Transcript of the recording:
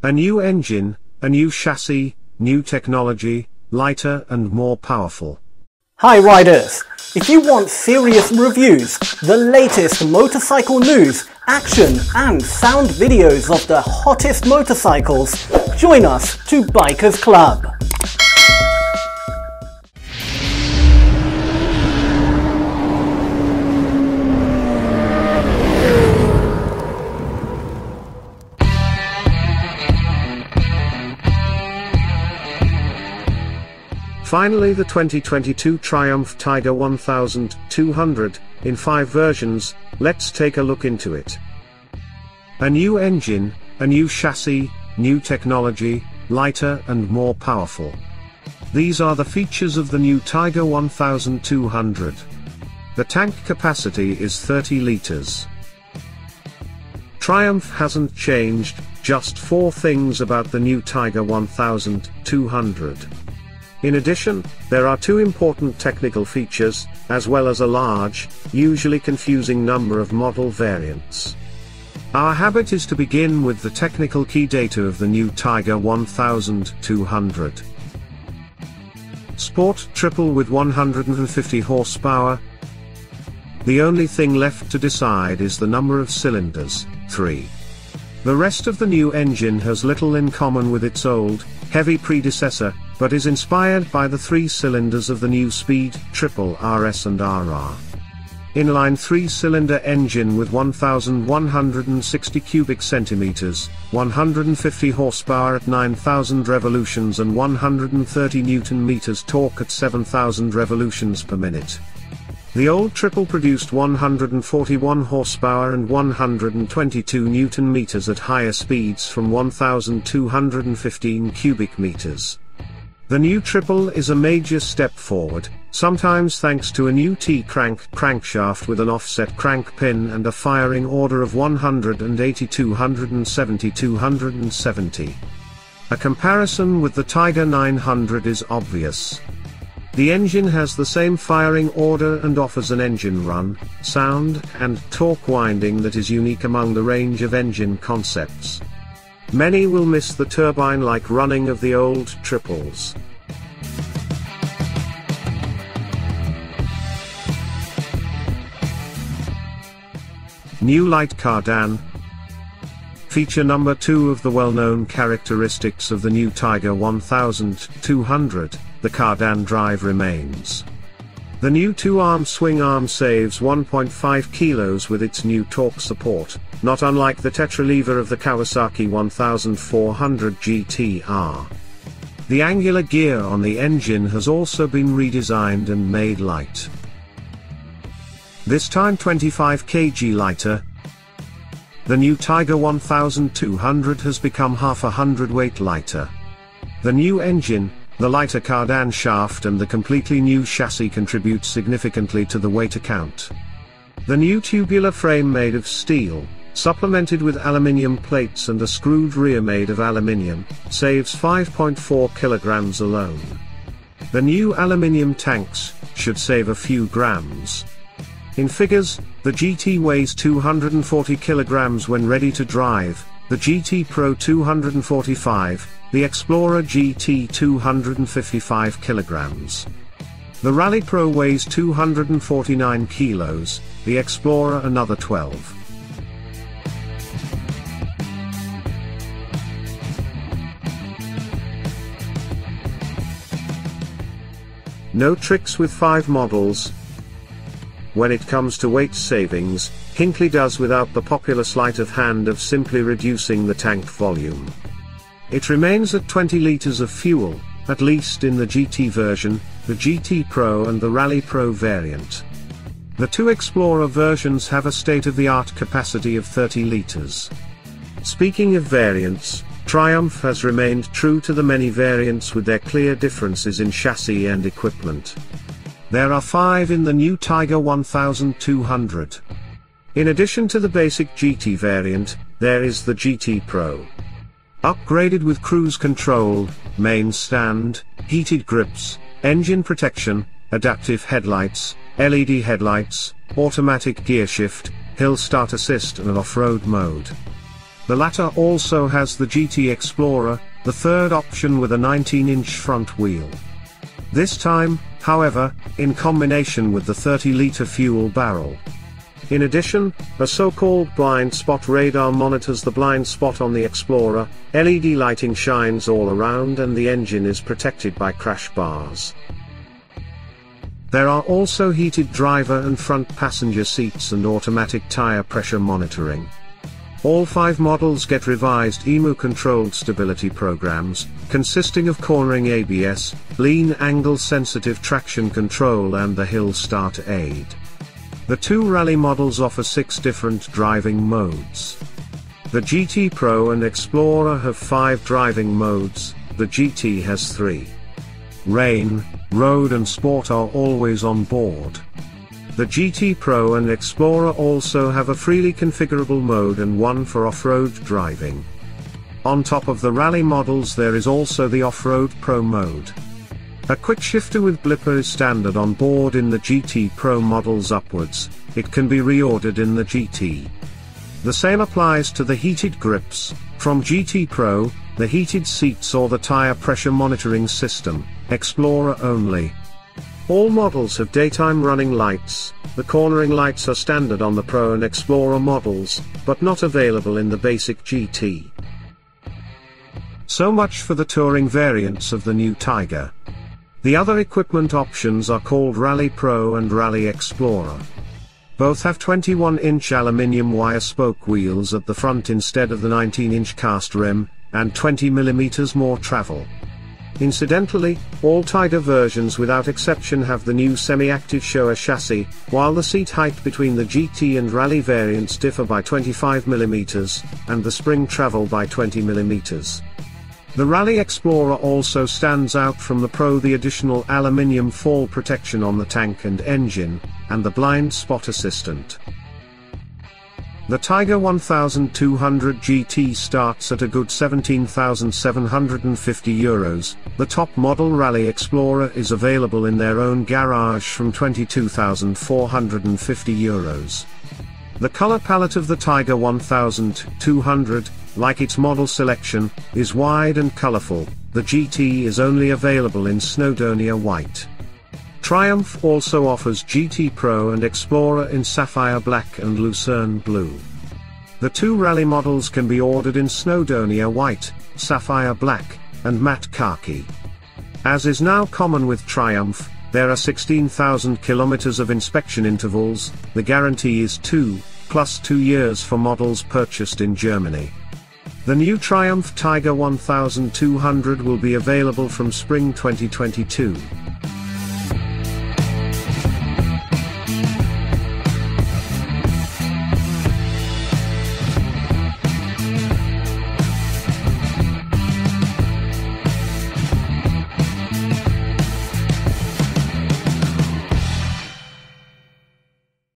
A new engine, a new chassis, new technology, lighter and more powerful. Hi riders! If you want serious reviews, the latest motorcycle news, action and sound videos of the hottest motorcycles, join us to Bikers Club. Finally, the 2022 Triumph Tiger 1200, in 5 versions. Let's take a look into it. A new engine, a new chassis, new technology, lighter and more powerful. These are the features of the new Tiger 1200. The tank capacity is 30 liters. Triumph hasn't changed, just 4 things about the new Tiger 1200. In addition, there are 2 important technical features, as well as a large, usually confusing number of model variants. Our habit is to begin with the technical key data of the new Tiger 1200. Sport triple with 150 horsepower. The only thing left to decide is the number of cylinders, 3. The rest of the new engine has little in common with its old, heavy predecessor, but is inspired by the 3 cylinders of the new Speed Triple RS and RR. Inline 3-cylinder engine with 1,160 cubic centimeters, 150 horsepower at 9,000 revolutions and 130 Newton meters torque at 7,000 revolutions per minute. The old triple produced 141 horsepower and 122 Newton meters at higher speeds from 1,215 cubic meters. The new triple is a major step forward, sometimes thanks to a new T-crank crankshaft with an offset crank pin and a firing order of 180, 270, 270. A comparison with the Tiger 900 is obvious. The engine has the same firing order and offers an engine run, sound, and torque winding that is unique among the range of engine concepts. Many will miss the turbine-like running of the old triples. New light cardan. Feature number 2 of the well-known characteristics of the new Tiger 1200, the cardan drive remains. The new 2-arm swing arm saves 1.5 kilos with its new torque support, not unlike the Tetralever of the Kawasaki 1400 GTR. The angular gear on the engine has also been redesigned and made light. This time 25 kg lighter. The new Tiger 1200 has become half a hundredweight lighter. The new engine, the lighter cardan shaft and the completely new chassis contribute significantly to the weight account. The new tubular frame made of steel, supplemented with aluminium plates and a screwed rear made of aluminium, saves 5.4 kilograms alone. The new aluminium tanks should save a few grams. In figures, the GT weighs 240 kilograms when ready to drive, the GT Pro 245, the Explorer GT 255 kilograms. The Rally Pro weighs 249 kilos, the Explorer another 12. No tricks with 5 models. When it comes to weight savings, Hinckley does without the popular sleight of hand of simply reducing the tank volume. It remains at 20 liters of fuel, at least in the GT version, the GT Pro and the Rally Pro variant. The 2 Explorer versions have a state-of-the-art capacity of 30 liters. Speaking of variants, Triumph has remained true to the many variants with their clear differences in chassis and equipment. There are 5 in the new Tiger 1200. In addition to the basic GT variant, there is the GT Pro. Upgraded with cruise control, main stand, heated grips, engine protection, adaptive headlights, LED headlights, automatic gearshift, hill start assist and off-road mode. The latter also has the GT Explorer, the third option with a 19-inch front wheel. This time, however, in combination with the 30-litre fuel barrel. In addition, a so-called blind spot radar monitors the blind spot on the Explorer, LED lighting shines all around and the engine is protected by crash bars. There are also heated driver and front passenger seats and automatic tire pressure monitoring. All 5 models get revised EMU-controlled stability programs, consisting of cornering ABS, lean angle-sensitive traction control and the hill start aid. The 2 rally models offer 6 different driving modes. The GT Pro and Explorer have 5 driving modes, the GT has 3. Rain, Road and Sport are always on board. The GT Pro and Explorer also have a freely configurable mode and one for off-road driving. On top of the rally models there is also the Off-Road Pro mode. A quick shifter with blipper is standard on board in the GT Pro models upwards, it can be reordered in the GT. The same applies to the heated grips, from GT Pro, the heated seats or the tire pressure monitoring system, Explorer only. All models have daytime running lights, the cornering lights are standard on the Pro and Explorer models, but not available in the basic GT. So much for the touring variants of the new Tiger. The other equipment options are called Rally Pro and Rally Explorer. Both have 21-inch aluminium wire spoke wheels at the front instead of the 19-inch cast rim, and 20 mm more travel. Incidentally, all Tiger versions without exception have the new semi-active Showa chassis, while the seat height between the GT and Rally variants differ by 25 mm, and the spring travel by 20 mm. The Rally Explorer also stands out from the Pro, the additional aluminium fall protection on the tank and engine, and the blind spot assistant. The Tiger 1200 GT starts at a good €17,750. The top model Rally Explorer is available in their own garage from €22,450. The color palette of the Tiger 1200, like its model selection, is wide and colorful. The GT is only available in Snowdonia white. Triumph also offers GT Pro and Explorer in Sapphire Black and Lucerne Blue. The 2 Rally models can be ordered in Snowdonia White, Sapphire Black, and Matte Khaki. As is now common with Triumph, there are 16,000 kilometers of inspection intervals. The guarantee is 2 + 2 years for models purchased in Germany. The new Triumph Tiger 1200 will be available from spring 2022.